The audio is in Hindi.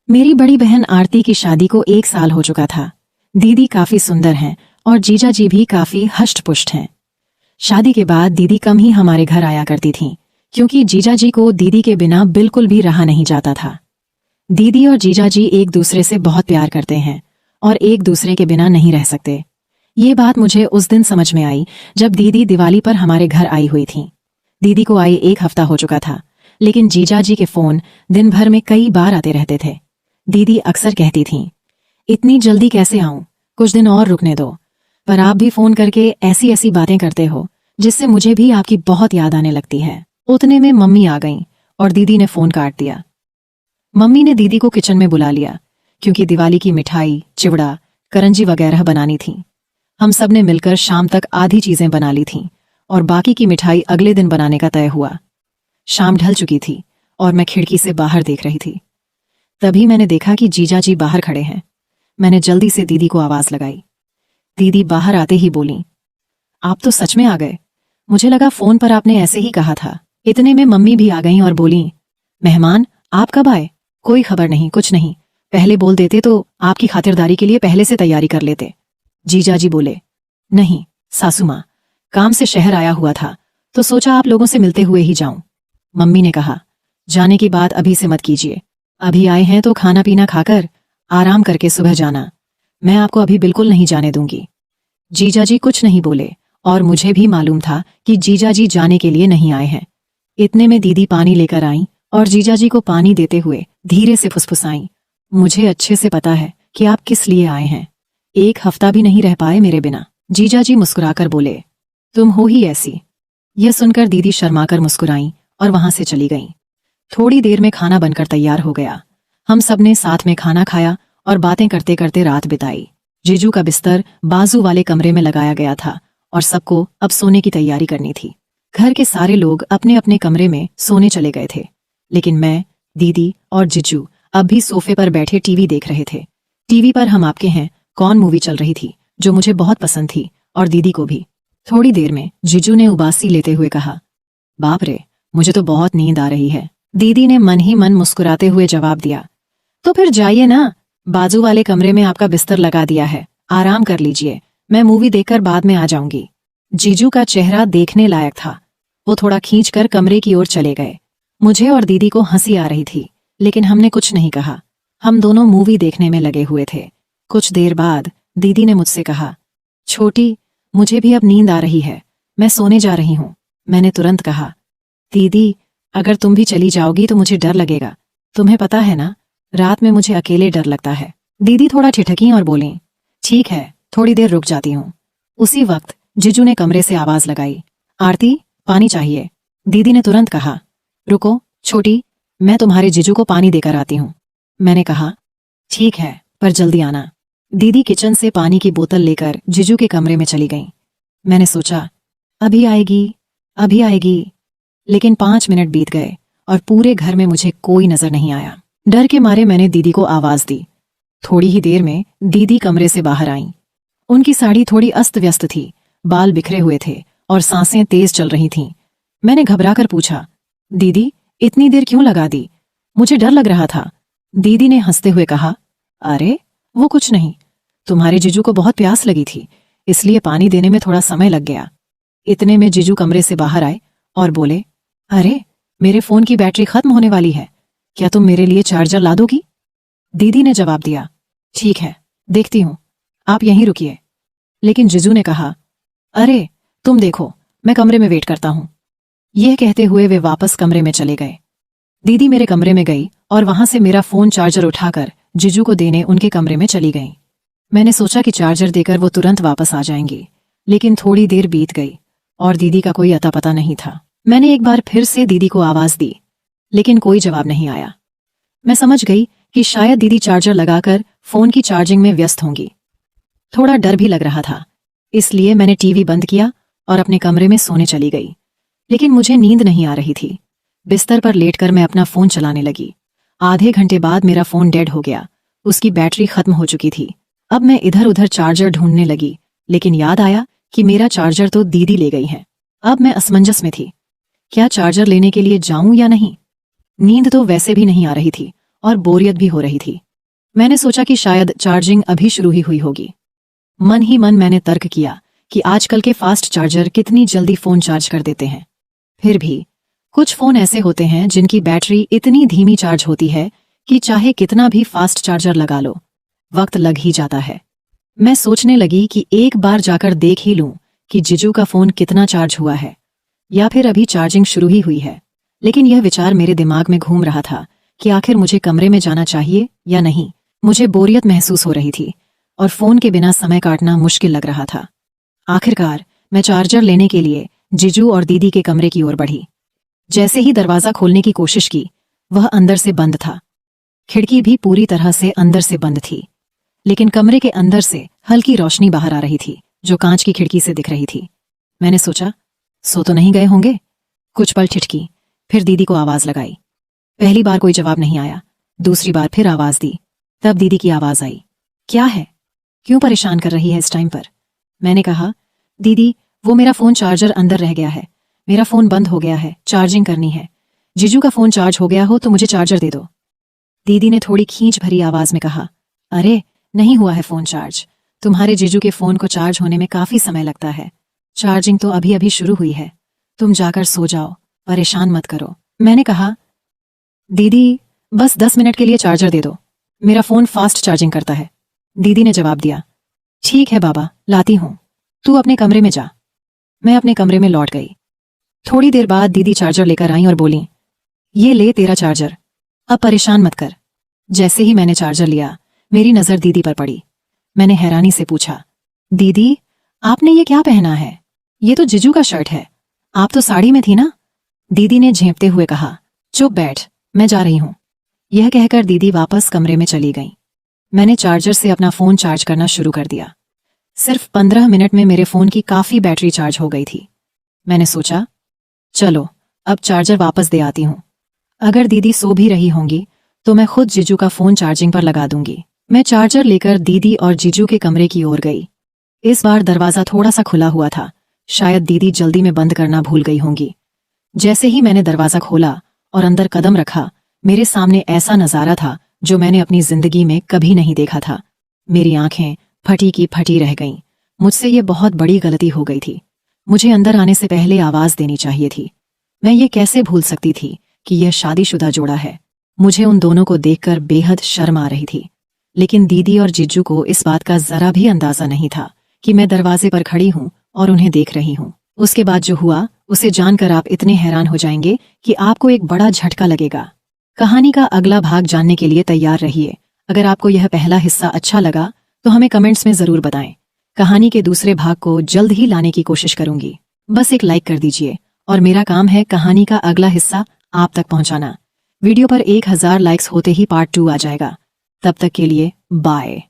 मेरी बड़ी बहन आरती की शादी को 1 साल हो चुका था। दीदी काफी सुंदर हैं और जीजा जी भी काफी हष्ट-पुष्ट हैं। शादी के बाद दीदी कम ही हमारे घर आया करती थीं, क्योंकि जीजा जी को दीदी के बिना बिल्कुल भी रहा नहीं जाता था। दीदी और जीजा जी एक दूसरे से बहुत प्यार करते हैं और एक दूसरे के बिना नहीं रह सकते। ये बात मुझे उस दिन समझ में आई जब दीदी दिवाली पर हमारे घर आई हुई थीं। दीदी को आए 1 हफ्ता हो चुका था, लेकिन जीजा जी के फोन दिन भर में कई बार आते रहते थे। दीदी अक्सर कहती थीं, इतनी जल्दी कैसे आऊं, कुछ दिन और रुकने दो। पर आप भी फोन करके ऐसी ऐसी बातें करते हो जिससे मुझे भी आपकी बहुत याद आने लगती है। उतने में मम्मी आ गईं और दीदी ने फोन काट दिया। मम्मी ने दीदी को किचन में बुला लिया, क्योंकि दिवाली की मिठाई, चिवड़ा, करंजी वगैरह बनानी थी। हम सब ने मिलकर शाम तक आधी चीजें बना ली थीं और बाकी की मिठाई अगले दिन बनाने का तय हुआ। शाम ढल चुकी थी और मैं खिड़की से बाहर देख रही थी। तभी मैंने देखा कि जीजा जी बाहर खड़े हैं। मैंने जल्दी से दीदी को आवाज लगाई। दीदी बाहर आते ही बोली, आप तो सच में आ गए। मुझे लगा फोन पर आपने ऐसे ही कहा था। इतने में मम्मी भी आ गईं और बोली, मेहमान आप कब आए? कोई खबर नहीं, कुछ नहीं। पहले बोल देते तो आपकी खातिरदारी के लिए पहले से तैयारी कर लेते। जीजा जी बोले, नहीं सासू माँ, काम से शहर आया हुआ था तो सोचा आप लोगों से मिलते हुए ही जाऊं। मम्मी ने कहा, जाने की बात अभी से मत कीजिए। अभी आए हैं तो खाना पीना खाकर आराम करके सुबह जाना। मैं आपको अभी बिल्कुल नहीं जाने दूंगी। जीजा जी कुछ नहीं बोले और मुझे भी मालूम था कि जीजा जी जाने के लिए नहीं आए हैं। इतने में दीदी पानी लेकर आईं और जीजा जी को पानी देते हुए धीरे से फुसफुसाईं, मुझे अच्छे से पता है कि आप किस लिए आए हैं। 1 हफ्ता भी नहीं रह पाए मेरे बिना। जीजा जी मुस्कुराकर बोले, तुम हो ही ऐसी। यह सुनकर दीदी शर्माकर मुस्कुराईं और वहां से चली गईं। थोड़ी देर में खाना बनकर तैयार हो गया। हम सबने साथ में खाना खाया और बातें करते करते रात बिताई। जीजू का बिस्तर बाजू वाले कमरे में लगाया गया था और सबको अब सोने की तैयारी करनी थी। घर के सारे लोग अपने अपने कमरे में सोने चले गए थे, लेकिन मैं, दीदी और जीजू अब भी सोफे पर बैठे टीवी देख रहे थे। टीवी पर हम आपके हैं कौन मूवी चल रही थी, जो मुझे बहुत पसंद थी और दीदी को भी। थोड़ी देर में जीजू ने उबासी लेते हुए कहा, बाप रे, मुझे तो बहुत नींद आ रही है। दीदी ने मन ही मन मुस्कुराते हुए जवाब दिया, तो फिर जाइए ना, बाजू वाले कमरे में आपका बिस्तर लगा दिया है, आराम कर लीजिए। मैं मूवी देखकर बाद में आ जाऊंगी। जीजू का चेहरा देखने लायक था। वो थोड़ा खींचकर कमरे की ओर चले गए। मुझे और दीदी को हंसी आ रही थी, लेकिन हमने कुछ नहीं कहा। हम दोनों मूवी देखने में लगे हुए थे। कुछ देर बाद दीदी ने मुझसे कहा, छोटी, मुझे भी अब नींद आ रही है, मैं सोने जा रही हूँ। मैंने तुरंत कहा, दीदी, अगर तुम भी चली जाओगी तो मुझे डर लगेगा। तुम्हें पता है ना, रात में मुझे अकेले डर लगता है। दीदी थोड़ा ठिठकी और बोली, ठीक है, थोड़ी देर रुक जाती हूँ। उसी वक्त जीजू ने कमरे से आवाज लगाई, आरती, पानी चाहिए। दीदी ने तुरंत कहा, रुको छोटी, मैं तुम्हारे जीजू को पानी देकर आती हूँ। मैंने कहा, ठीक है, पर जल्दी आना। दीदी किचन से पानी की बोतल लेकर जीजू के कमरे में चली गईं। मैंने सोचा, अभी आएगी, अभी आएगी, लेकिन 5 मिनट बीत गए और पूरे घर में मुझे कोई नजर नहीं आया। डर के मारे मैंने दीदी को आवाज दी। थोड़ी ही देर में दीदी कमरे से बाहर आईं। उनकी साड़ी थोड़ी अस्त व्यस्त थी, बाल बिखरे हुए थे और सांसें तेज चल रही थीं। मैंने घबराकर पूछा, दीदी, इतनी देर क्यों लगा दी? मुझे डर लग रहा था। दीदी ने हंसते हुए कहा, अरे वो कुछ नहीं, तुम्हारे जीजू को बहुत प्यास लगी थी, इसलिए पानी देने में थोड़ा समय लग गया। इतने में जीजू कमरे से बाहर आए और बोले, अरे, मेरे फोन की बैटरी खत्म होने वाली है, क्या तुम मेरे लिए चार्जर ला दोगी? दीदी ने जवाब दिया, ठीक है, देखती हूँ, आप यहीं रुकिए। लेकिन जीजू ने कहा, अरे तुम देखो, मैं कमरे में वेट करता हूँ। यह कहते हुए वे वापस कमरे में चले गए। दीदी मेरे कमरे में गई और वहां से मेरा फोन चार्जर उठाकर जीजू को देने उनके कमरे में चली गई। मैंने सोचा कि चार्जर देकर वो तुरंत वापस आ जाएंगी, लेकिन थोड़ी देर बीत गई और दीदी का कोई अता पता नहीं था। मैंने एक बार फिर से दीदी को आवाज दी, लेकिन कोई जवाब नहीं आया। मैं समझ गई कि शायद दीदी चार्जर लगाकर फोन की चार्जिंग में व्यस्त होंगी। थोड़ा डर भी लग रहा था, इसलिए मैंने टीवी बंद किया और अपने कमरे में सोने चली गई। लेकिन मुझे नींद नहीं आ रही थी। बिस्तर पर लेटकर मैं अपना फोन चलाने लगी। आधे घंटे बाद मेरा फोन डेड हो गया, उसकी बैटरी खत्म हो चुकी थी। अब मैं इधर उधर चार्जर ढूंढने लगी, लेकिन याद आया कि मेरा चार्जर तो दीदी ले गई है। अब मैं असमंजस में थी, क्या चार्जर लेने के लिए जाऊं या नहीं? नींद तो वैसे भी नहीं आ रही थी और बोरियत भी हो रही थी। मैंने सोचा कि शायद चार्जिंग अभी शुरू ही हुई होगी। मन ही मन मैंने तर्क किया कि आजकल के फास्ट चार्जर कितनी जल्दी फोन चार्ज कर देते हैं। फिर भी कुछ फोन ऐसे होते हैं जिनकी बैटरी इतनी धीमी चार्ज होती है कि चाहे कितना भी फास्ट चार्जर लगा लो, वक्त लग ही जाता है। मैं सोचने लगी कि एक बार जाकर देख ही लूं कि जीजू का फोन कितना चार्ज हुआ है, या फिर अभी चार्जिंग शुरू ही हुई है। लेकिन यह विचार मेरे दिमाग में घूम रहा था कि आखिर मुझे कमरे में जाना चाहिए या नहीं। मुझे बोरियत महसूस हो रही थी और फोन के बिना समय काटना मुश्किल लग रहा था। आखिरकार मैं चार्जर लेने के लिए जीजू और दीदी के कमरे की ओर बढ़ी। जैसे ही दरवाजा खोलने की कोशिश की, वह अंदर से बंद था। खिड़की भी पूरी तरह से अंदर से बंद थी, लेकिन कमरे के अंदर से हल्की रोशनी बाहर आ रही थी जो कांच की खिड़की से दिख रही थी। मैंने सोचा, सो तो नहीं गए होंगे। कुछ पल ठिठकी, फिर दीदी को आवाज लगाई। पहली बार कोई जवाब नहीं आया। दूसरी बार फिर आवाज दी, तब दीदी की आवाज आई। क्या है? क्यों परेशान कर रही है इस टाइम पर? मैंने कहा, दीदी वो मेरा फोन चार्जर अंदर रह गया है। मेरा फोन बंद हो गया है, चार्जिंग करनी है। जीजू का फोन चार्ज हो गया हो तो मुझे चार्जर दे दो। दीदी ने थोड़ी खींच भरी आवाज में कहा, अरे नहीं हुआ है फोन चार्ज। तुम्हारे जीजू के फोन को चार्ज होने में काफी समय लगता है। चार्जिंग तो अभी अभी शुरू हुई है। तुम जाकर सो जाओ, परेशान मत करो। मैंने कहा, दीदी बस 10 मिनट के लिए चार्जर दे दो, मेरा फोन फास्ट चार्जिंग करता है। दीदी ने जवाब दिया, ठीक है बाबा, लाती हूं, तू अपने कमरे में जा। मैं अपने कमरे में लौट गई। थोड़ी देर बाद दीदी चार्जर लेकर आई और बोली, ये ले तेरा चार्जर, अब परेशान मत कर। जैसे ही मैंने चार्जर लिया, मेरी नजर दीदी पर पड़ी। मैंने हैरानी से पूछा, दीदी आपने ये क्या पहना है? ये तो जीजू का शर्ट है, आप तो साड़ी में थी ना? दीदी ने झेंपते हुए कहा, चुप बैठ, मैं जा रही हूं। यह कहकर दीदी वापस कमरे में चली गई। मैंने चार्जर से अपना फोन चार्ज करना शुरू कर दिया। सिर्फ 15 मिनट में मेरे फोन की काफी बैटरी चार्ज हो गई थी। मैंने सोचा, चलो अब चार्जर वापस दे आती हूं। अगर दीदी सो भी रही होंगी तो मैं खुद जीजू का फोन चार्जिंग पर लगा दूंगी। मैं चार्जर लेकर दीदी और जीजू के कमरे की ओर गई। इस बार दरवाजा थोड़ा सा खुला हुआ था, शायद दीदी जल्दी में बंद करना भूल गई होंगी। जैसे ही मैंने दरवाजा खोला और अंदर कदम रखा, मेरे सामने ऐसा नजारा था जो मैंने अपनी जिंदगी में कभी नहीं देखा था। मेरी आंखें फटी की फटी रह गईं। मुझसे ये बहुत बड़ी गलती हो गई थी। मुझे अंदर आने से पहले आवाज देनी चाहिए थी। मैं ये कैसे भूल सकती थी कि यह शादीशुदा जोड़ा है। मुझे उन दोनों को देखकर बेहद शर्म आ रही थी, लेकिन दीदी और जीजू को इस बात का जरा भी अंदाजा नहीं था कि मैं दरवाजे पर खड़ी हूं और उन्हें देख रही हूं। उसके बाद जो हुआ उसे जानकर आप इतने हैरान हो जाएंगे कि आपको एक बड़ा झटका लगेगा। कहानी का अगला भाग जानने के लिए तैयार रहिए। अगर आपको यह पहला हिस्सा अच्छा लगा तो हमें कमेंट्स में जरूर बताएं। कहानी के दूसरे भाग को जल्द ही लाने की कोशिश करूंगी। बस एक लाइक कर दीजिए और मेरा काम है कहानी का अगला हिस्सा आप तक पहुंचाना। वीडियो पर 1000 लाइक्स होते ही पार्ट 2 आ जाएगा। तब तक के लिए बाय।